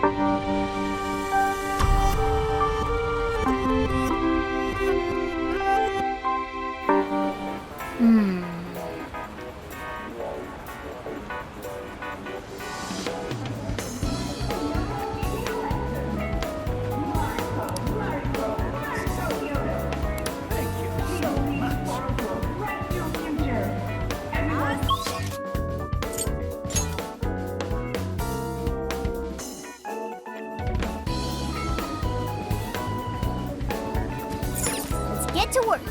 Get to work.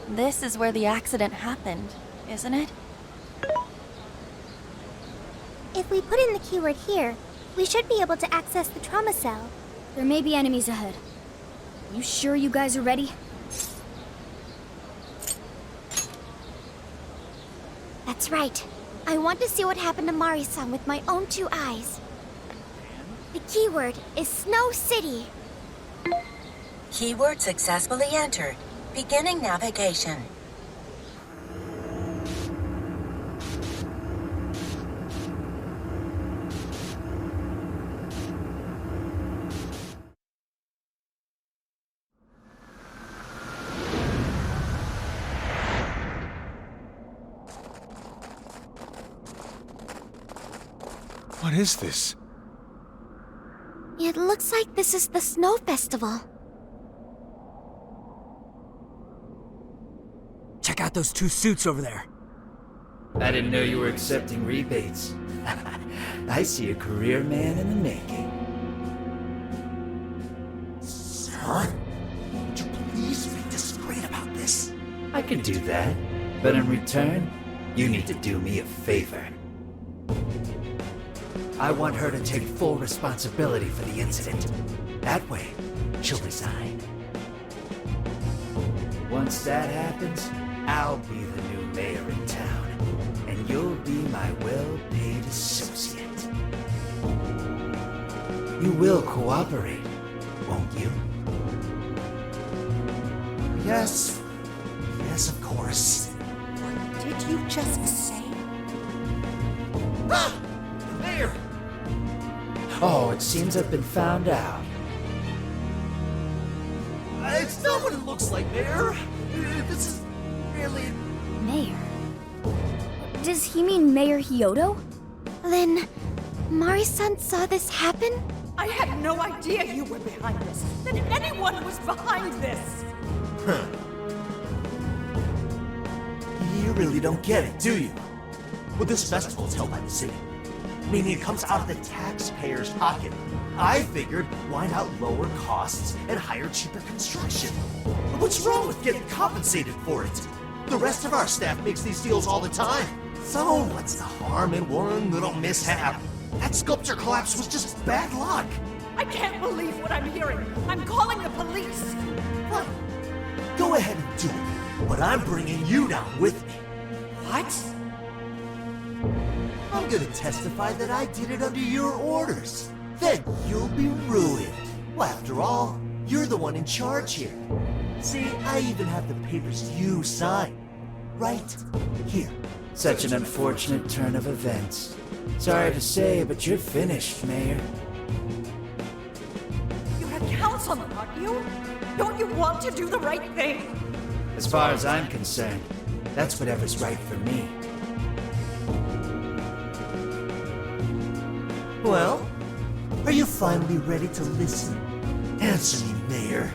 This is where the accident happened, isn't it? If we put in the keyword here, we should be able to access the trauma cell. There may be enemies ahead. You sure you guys are ready? That's right. I want to see what happened to Mari-san with my own 2 eyes. The keyword is Snow City. Keyword successfully entered. Beginning navigation. What is this? It looks like this is the Snow Festival. Check out those 2 suits over there. I didn't know you were accepting rebates. I see a career man in the making. Son, would you please be discreet about this? I can do that, but in return, you need to do me a favor. I want her to take full responsibility for the incident. That way, she'll resign. Once that happens, I'll be the new mayor in town, and you'll be my well-paid associate. You will cooperate, won't you? Yes. Yes, of course. What did you just say? Ah! The mayor! Oh, it seems I've been found out. It's not what it looks like, Mayor. This is really... Mayor? Does he mean Mayor Hyodo? Then, Mari-san saw this happen? I had no idea you were behind this, that anyone was behind this! Huh. You really don't get it, do you? Well, this festival is held by the city, meaning it comes out of the taxpayer's pocket. I figured, why not lower costs and hire cheaper construction? What's wrong with getting compensated for it? The rest of our staff makes these deals all the time. So what's the harm in one little mishap? That sculpture collapse was just bad luck. I can't believe what I'm hearing! I'm calling the police! What? Go ahead and do it, but I'm bringing you down with me. What? I'm gonna testify that I did it under your orders. Then you'll be ruined. Well, after all, you're the one in charge here. See, I even have the papers you signed. Right here. Such an unfortunate turn of events. Sorry to say, but you're finished, Mayor. You're a councilman, aren't you? Don't you want to do the right thing? As far as I'm concerned, that's whatever's right for me. Well, are you finally ready to listen? Answer me, Mayor.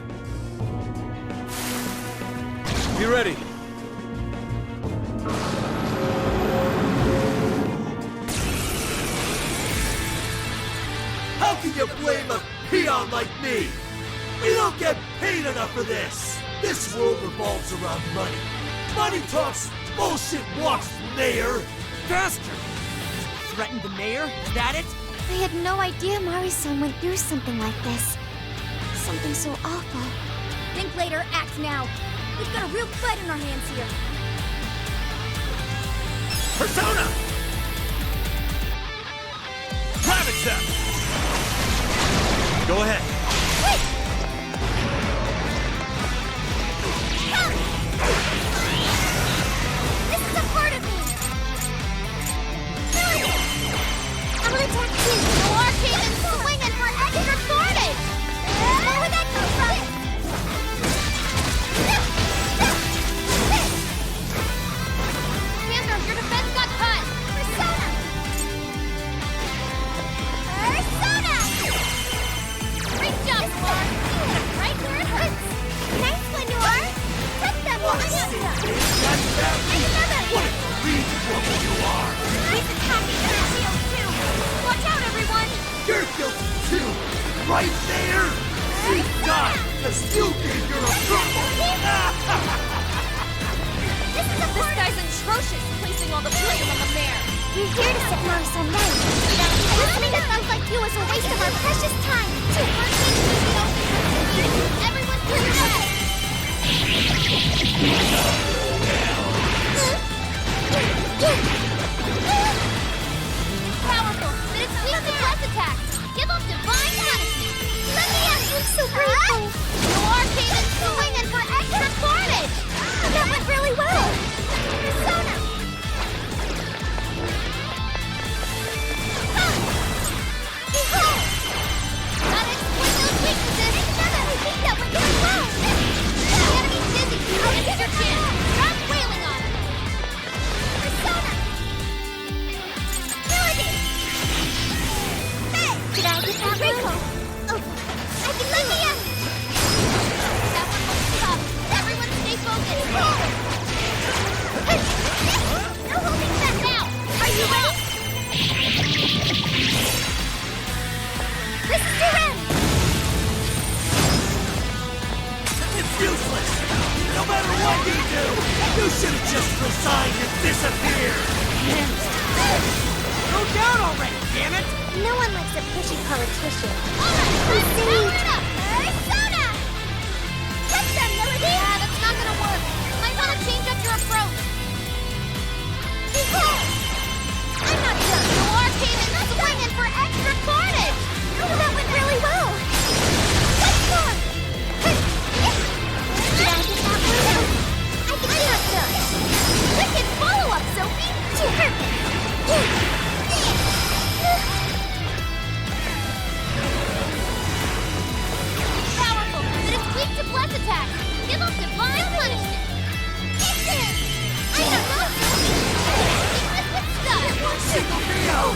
Be ready. How can you blame a peon like me? We don't get paid enough for this. This world revolves around money. Money talks, bullshit walks, Mayor. Faster! Threatened the mayor? Is that it? I had no idea Mari-san went through something like this. Something so awful. Think later, act now. We've got a real fight in our hands here. Persona! Private Step! Go ahead. mayor? She's done, because you gave your approval! This guy's atrocious, placing all the blame on the mayor. We're here to set Morrison right. Listening to thugs like you is a waste of our precious time. Everyone clear your heads. Powerful, but it's weak to bless attacks. Give them divine punishment. Let me ask you so briefly. You are David swinging for extra carnage. That went really well. Persona. Behold. Gotta exploit those weaknesses. I think that went really well. The enemy's dizzy. I'll get your chance. Stop wailing on him. Persona. Melody. Hey! Did I get that recall? Oh, I can let me out. That one won't stop. Everyone stay focused. No holding back now. Are you ready? This is your end. It's useless! No matter what you do, you should have just resigned and disappeared! Go down already, damn it! No one likes a pushy politician. Alright, Power it up! Persona! Touch them, Melody! Yeah, that's not gonna work. Might wanna change up your approach. Behold! I'm not done. You are Cayman swinging for extra carnage! That went really well. What's more? Did I get that one? I can do it, though. Wicked follow-up, Sophie! Powerful, but it's weak to bless attacks. Give them divine punishment. I don't know, Sophie. Secret stuff. Single Neo!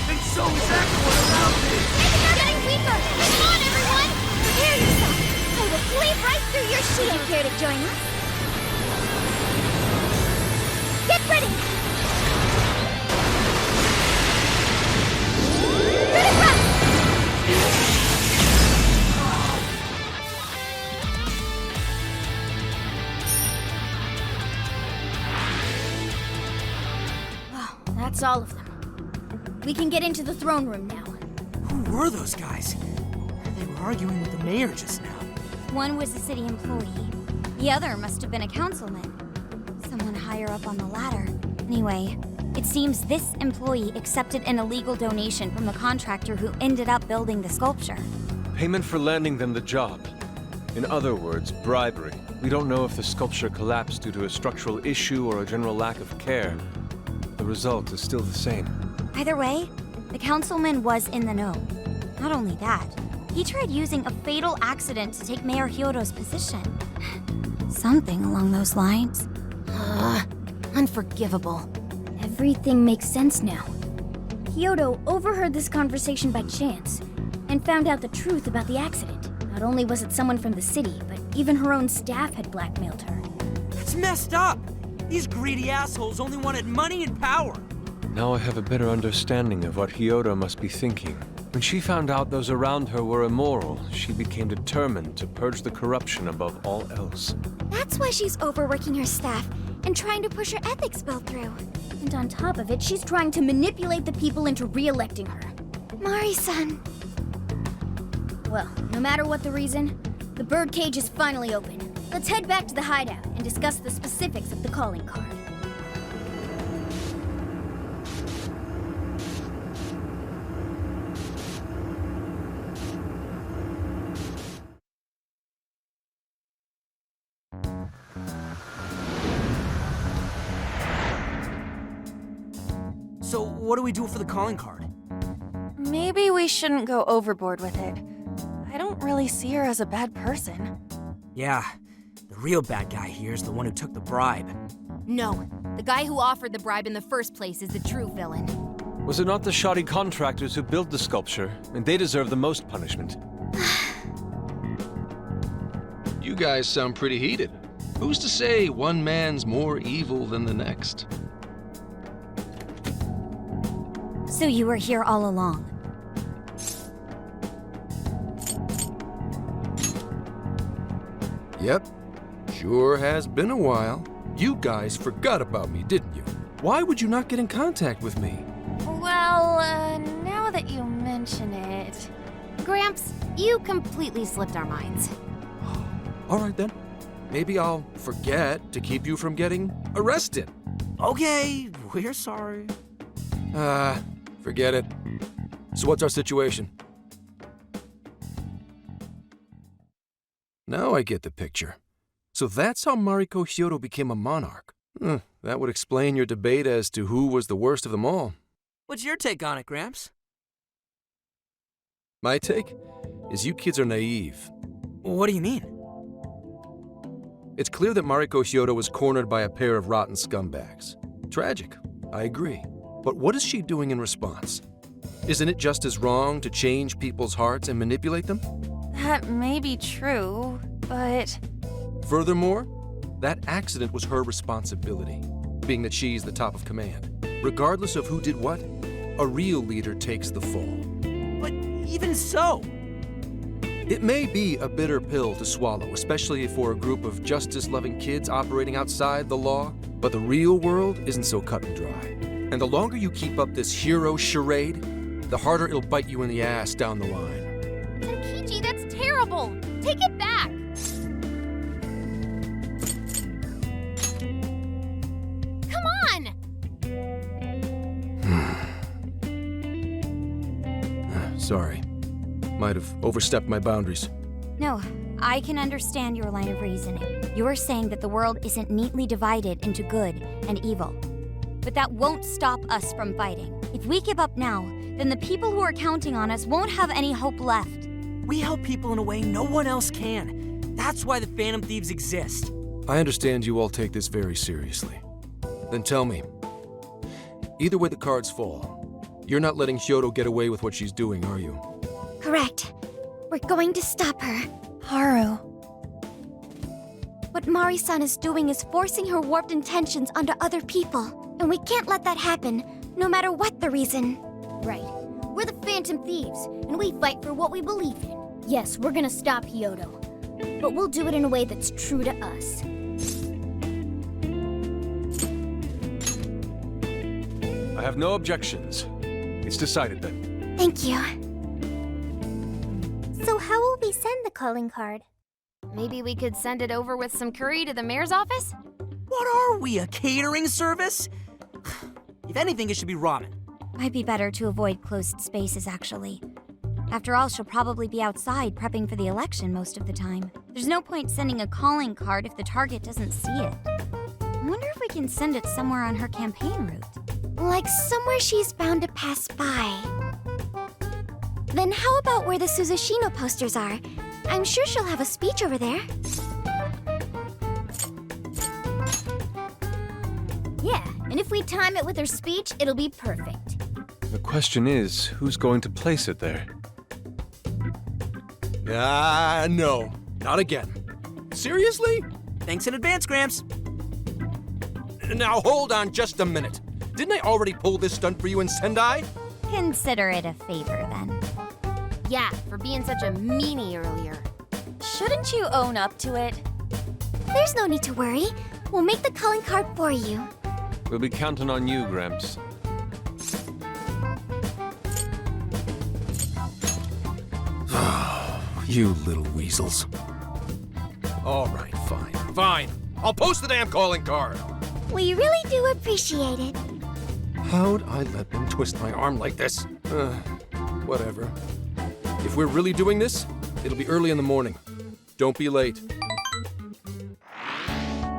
And so is everyone around me! They're getting weaker. Come on, everyone! Prepare yourself. I will cleave right through your shield. Do you care to join us? Get ready! Critical! That's all of them. We can get into the throne room now. Who were those guys? They were arguing with the mayor just now. One was a city employee. The other must have been a councilman. Someone higher up on the ladder. Anyway, it seems this employee accepted an illegal donation from the contractor who ended up building the sculpture. Payment for landing them the job. In other words, bribery. We don't know if the sculpture collapsed due to a structural issue or a general lack of care. The result is still the same. Either way, the councilman was in the know. Not only that, he tried using a fatal accident to take Mayor Hyodo's position. Something along those lines. Unforgivable. Everything makes sense now. Hyodo overheard this conversation by chance and found out the truth about the accident. Not only was it someone from the city, but even her own staff had blackmailed her. It's messed up! These greedy assholes only wanted money and power! Now I have a better understanding of what Hyodo must be thinking. When she found out those around her were immoral, she became determined to purge the corruption above all else. That's why she's overworking her staff and trying to push her ethics bill through. And on top of it, she's trying to manipulate the people into re-electing her. Mari-san. Well, no matter what the reason, the birdcage is finally open. Let's head back to the hideout and discuss the specifics of the calling card. So, what do we do for the calling card? Maybe we shouldn't go overboard with it. I don't really see her as a bad person. Yeah, the real bad guy here is the one who took the bribe. No, the guy who offered the bribe in the first place is the true villain. Was it not the shoddy contractors who built the sculpture? And they deserve the most punishment. You guys sound pretty heated. Who's to say one man's more evil than the next? So you were here all along. Yep, sure has been a while. You guys forgot about me, didn't you? Why would you not get in contact with me? Well, now that you mention it... Gramps, you completely slipped our minds. All right then. Maybe I'll forget to keep you from getting arrested. Okay, we're sorry. Forget it. So what's our situation? Now I get the picture. So that's how Mariko Hyodo became a monarch. That would explain your debate as to who was the worst of them all. What's your take on it, Gramps? My take is you kids are naive. What do you mean? It's clear that Mariko Hyodo was cornered by a pair of rotten scumbags. Tragic, I agree. But what is she doing in response? Isn't it just as wrong to change people's hearts and manipulate them? That may be true, but... Furthermore, that accident was her responsibility, being that she's the top of command. Regardless of who did what, a real leader takes the fall. But even so... It may be a bitter pill to swallow, especially for a group of justice-loving kids operating outside the law, but the real world isn't so cut and dry. And the longer you keep up this hero charade, the harder it'll bite you in the ass down the line. Tenkichi, that's terrible! Take it back! Come on! Sorry. Might have overstepped my boundaries. No, I can understand your line of reasoning. You're saying that the world isn't neatly divided into good and evil. But that won't stop us from fighting. If we give up now, then the people who are counting on us won't have any hope left. We help people in a way no one else can. That's why the Phantom Thieves exist. I understand you all take this very seriously. Then tell me, either way the cards fall, you're not letting Hyodo get away with what she's doing, are you? Correct. We're going to stop her. Haru... What Mari-san is doing is forcing her warped intentions onto other people. And we can't let that happen, no matter what the reason. Right. We're the Phantom Thieves, and we fight for what we believe in. Yes, we're gonna stop Hyodo. But we'll do it in a way that's true to us. I have no objections. It's decided then. Thank you. So how will we send the calling card? Maybe we could send it over with some curry to the mayor's office? What are we, a catering service? If anything, it should be ramen. Might be better to avoid closed spaces, actually. After all, she'll probably be outside prepping for the election most of the time. There's no point sending a calling card if the target doesn't see it. I wonder if we can send it somewhere on her campaign route. Like somewhere she's bound to pass by. Then how about where the Suzushino posters are? I'm sure she'll have a speech over there. Yeah, and if we time it with her speech, it'll be perfect. The question is, who's going to place it there? No. Not again. Seriously? Thanks in advance, Gramps. Now hold on just a minute. Didn't I already pull this stunt for you in Sendai? Consider it a favor, then. Yeah, for being such a meanie earlier. Shouldn't you own up to it? There's no need to worry. We'll make the calling card for you. We'll be counting on you, Gramps. You little weasels. All right, fine. I'll post the damn calling card. We really do appreciate it. How'd I let them twist my arm like this? Whatever. If we're really doing this, it'll be early in the morning. Don't be late.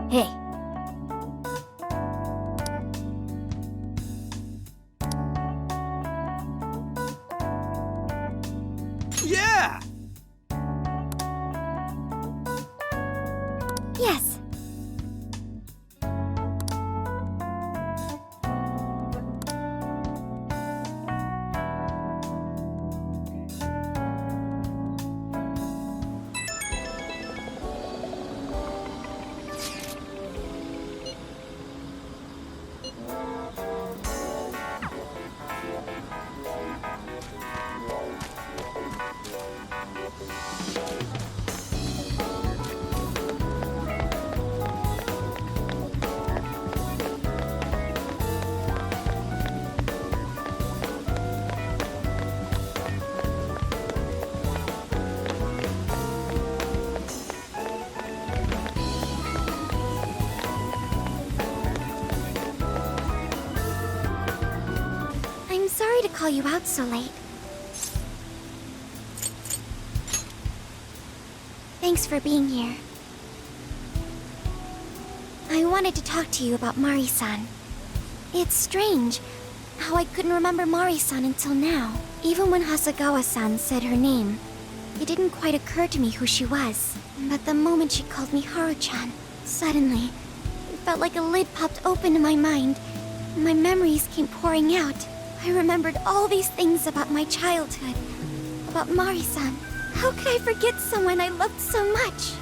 Hey. Yeah! Yes. call you out so late. Thanks for being here. I wanted to talk to you about Mari-san. It's strange how I couldn't remember Mari-san until now. Even when Hasagawa-san said her name, it didn't quite occur to me who she was. But the moment she called me Haru-chan, suddenly, it felt like a lid popped open in my mind. My memories came pouring out. I remembered all these things about my childhood, about Mari-san. How could I forget someone I loved so much?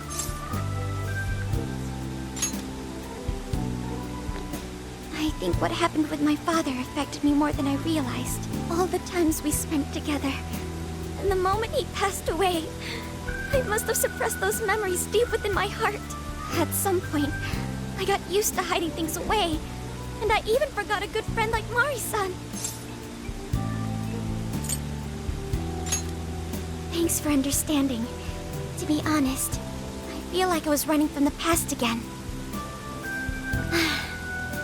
I think what happened with my father affected me more than I realized. All the times we spent together, and the moment he passed away, I must have suppressed those memories deep within my heart. At some point, I got used to hiding things away, and I even forgot a good friend like Mari-san. Thanks for understanding. To be honest, I feel like I was running from the past again.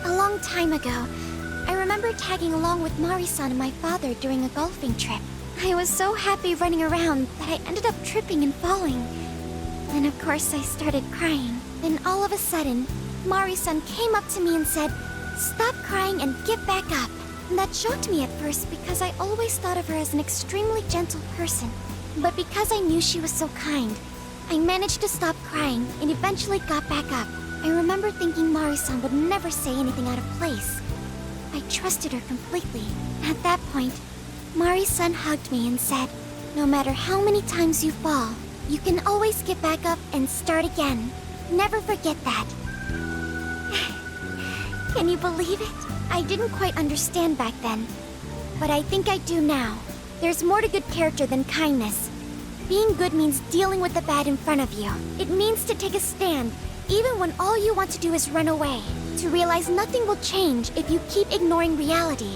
A long time ago, I remember tagging along with Mari-san and my father during a golfing trip. I was so happy running around that I ended up tripping and falling. And of course I started crying. Then all of a sudden, Mari-san came up to me and said, "Stop crying and get back up." And that shocked me at first because I always thought of her as an extremely gentle person. But because I knew she was so kind, I managed to stop crying and eventually got back up. I remember thinking Mari-san would never say anything out of place. I trusted her completely. At that point, Mari-san hugged me and said, "No matter how many times you fall, you can always get back up and start again. Never forget that." Can you believe it? I didn't quite understand back then, but I think I do now. There's more to good character than kindness. Being good means dealing with the bad in front of you. It means to take a stand, even when all you want to do is run away. To realize nothing will change if you keep ignoring reality.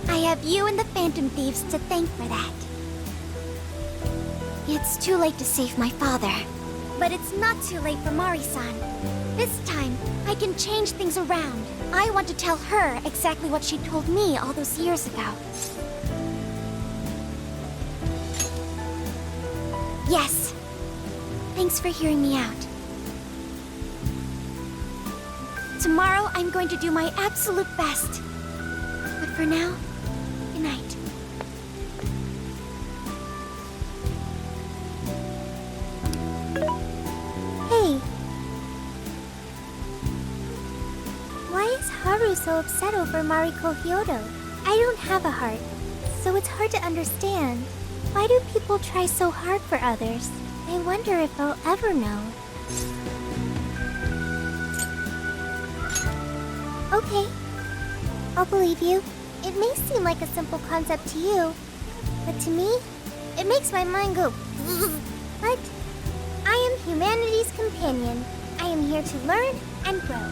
I have you and the Phantom Thieves to thank for that. It's too late to save my father. But it's not too late for Mari-san. This time, I can change things around. I want to tell her exactly what she told me all those years ago. Yes. Thanks for hearing me out. Tomorrow, I'm going to do my absolute best. But for now, good night. Hey. Why is Haru so upset over Mariko Hyodo? I don't have a heart, so it's hard to understand. Why do people try so hard for others? I wonder if I'll ever know. Okay, I'll believe you. It may seem like a simple concept to you, but to me, it makes my mind go But I am humanity's companion. I am here to learn and grow.